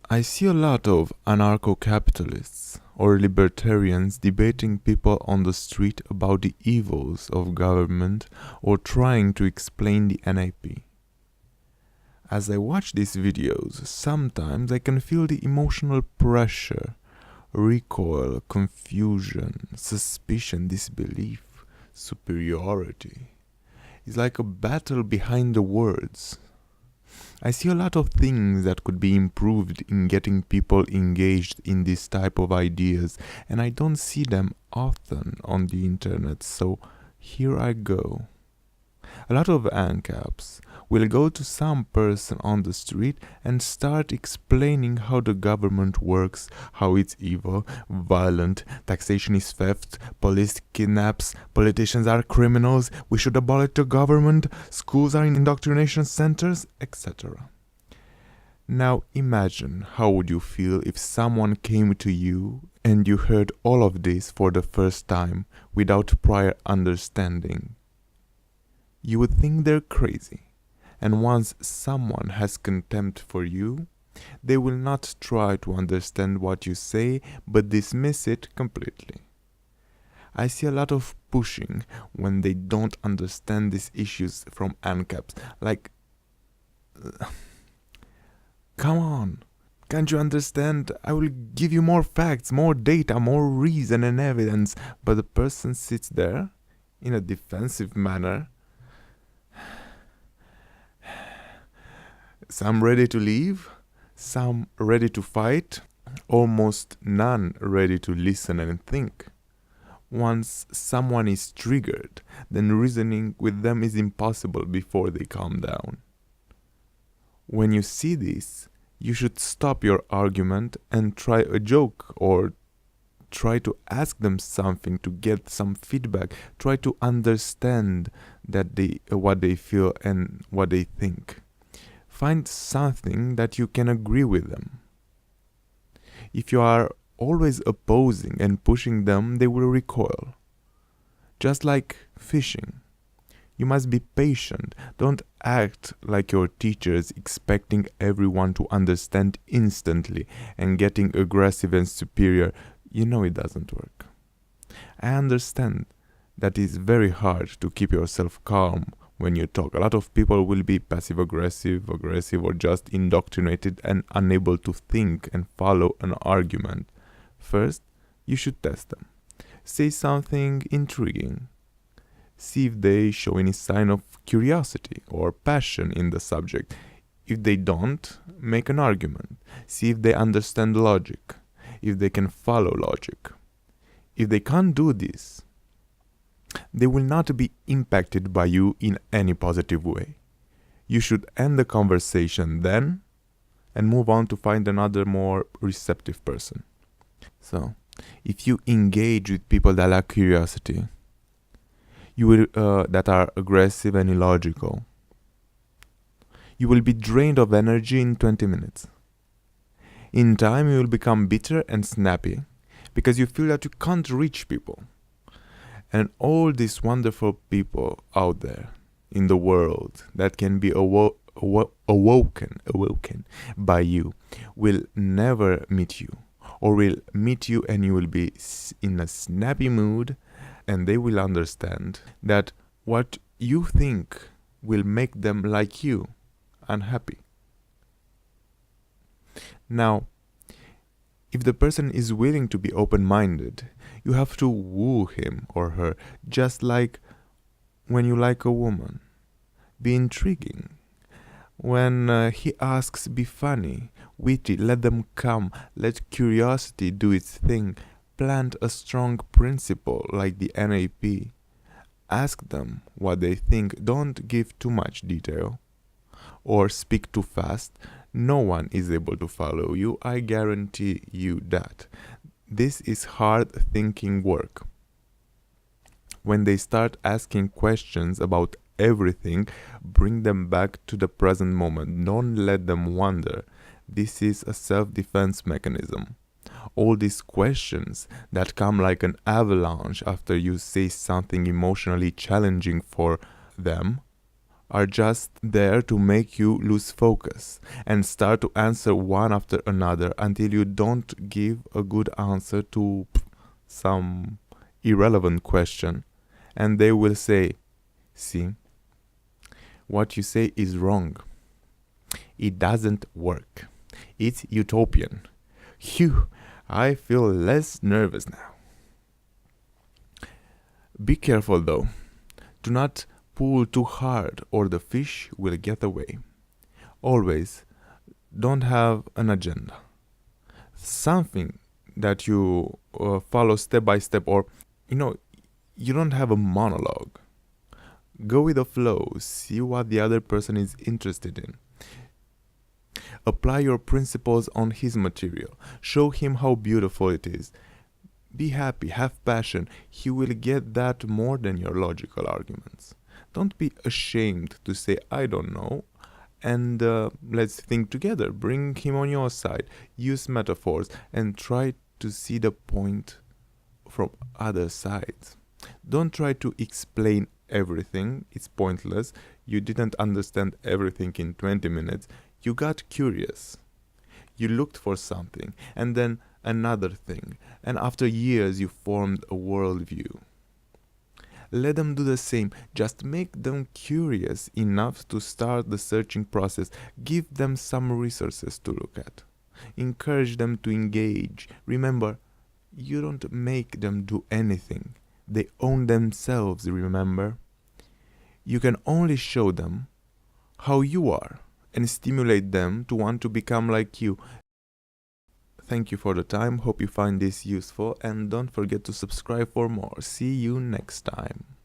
I see a lot of anarcho-capitalists or libertarians debating people on the street about the evils of government or trying to explain the NAP. As I watch these videos, sometimes I can feel the emotional pressure, recoil, confusion, suspicion, disbelief, superiority. It's like a battle behind the words. I see a lot of things that could be improved in getting people engaged in this type of ideas, and I don't see them often on the internet, so here I go. A lot of ANCAPs will go to some person on the street and start explaining how the government works, how it's evil, violent, taxation is theft, police kidnaps, politicians are criminals, we should abolish the government, schools are indoctrination centers, etc. Now imagine how would you feel if someone came to you and you heard all of this for the first time without prior understanding. You would think they're crazy. And once someone has contempt for you, they will not try to understand what you say, but dismiss it completely. I see a lot of pushing when they don't understand these issues from ANCAPs. Like, come on, can't you understand? I will give you more facts, more data, more reason and evidence. But the person sits there in a defensive manner. Some ready to leave, some ready to fight, almost none ready to listen and think. Once someone is triggered, then reasoning with them is impossible before they calm down. When you see this, you should stop your argument and try a joke or try to ask them something to get some feedback. Try to understand that what they feel and what they think. Find something that you can agree with them. If you are always opposing and pushing them, they will recoil. Just like fishing. You must be patient. Don't act like your teachers expecting everyone to understand instantly and getting aggressive and superior. You know it doesn't work. I understand that it's very hard to keep yourself calm when you talk. A lot of people will be passive-aggressive, or just indoctrinated and unable to think and follow an argument. First, you should test them. Say something intriguing. See if they show any sign of curiosity or passion in the subject. If they don't, make an argument. See if they understand logic, if they can follow logic. If they can't do this, they will not be impacted by you in any positive way. You should end the conversation then and move on to find another more receptive person. So, if you engage with people that lack curiosity, that are aggressive and illogical, you will be drained of energy in 20 minutes. In time, you will become bitter and snappy because you feel that you can't reach people. And all these wonderful people out there in the world that can be awoken by you will never meet you, or will meet you and you will be in a snappy mood, and they will understand that what you think will make them like you unhappy. Now, if the person is willing to be open-minded, you have to woo him or her, just like when you like a woman. Be intriguing. When he asks, be funny, witty, let them come, let curiosity do its thing. Plant a strong principle like the NAP. Ask them what they think. Don't give too much detail or speak too fast. No one is able to follow you, I guarantee you that. This is hard thinking work. When they start asking questions about everything, bring them back to the present moment. Don't let them wander. This is a self-defense mechanism. All these questions that come like an avalanche after you say something emotionally challenging for them are just there to make you lose focus and start to answer one after another until you don't give a good answer to some irrelevant question. And they will say, see, what you say is wrong. It doesn't work. It's utopian. Phew, I feel less nervous now. Be careful though. Do not pull too hard or the fish will get away. Always don't have an agenda. Something that you follow step by step, or you don't have a monologue. Go with the flow. See what the other person is interested in. Apply your principles on his material. Show him how beautiful it is. Be happy, have passion. He will get that more than your logical arguments. Don't be ashamed to say, I don't know, and let's think together. Bring him on your side. Use metaphors and try to see the point from other sides. Don't try to explain everything. It's pointless. You didn't understand everything in 20 minutes. You got curious. You looked for something, and then another thing, and after years you formed a worldview. Let them do the same. Just make them curious enough to start the searching process. Give them some resources to look at. Encourage them to engage. Remember, you don't make them do anything. They own themselves, remember? You can only show them how you are and stimulate them to want to become like you. Thank you for the time. Hope you find this useful, and don't forget to subscribe for more. See you next time.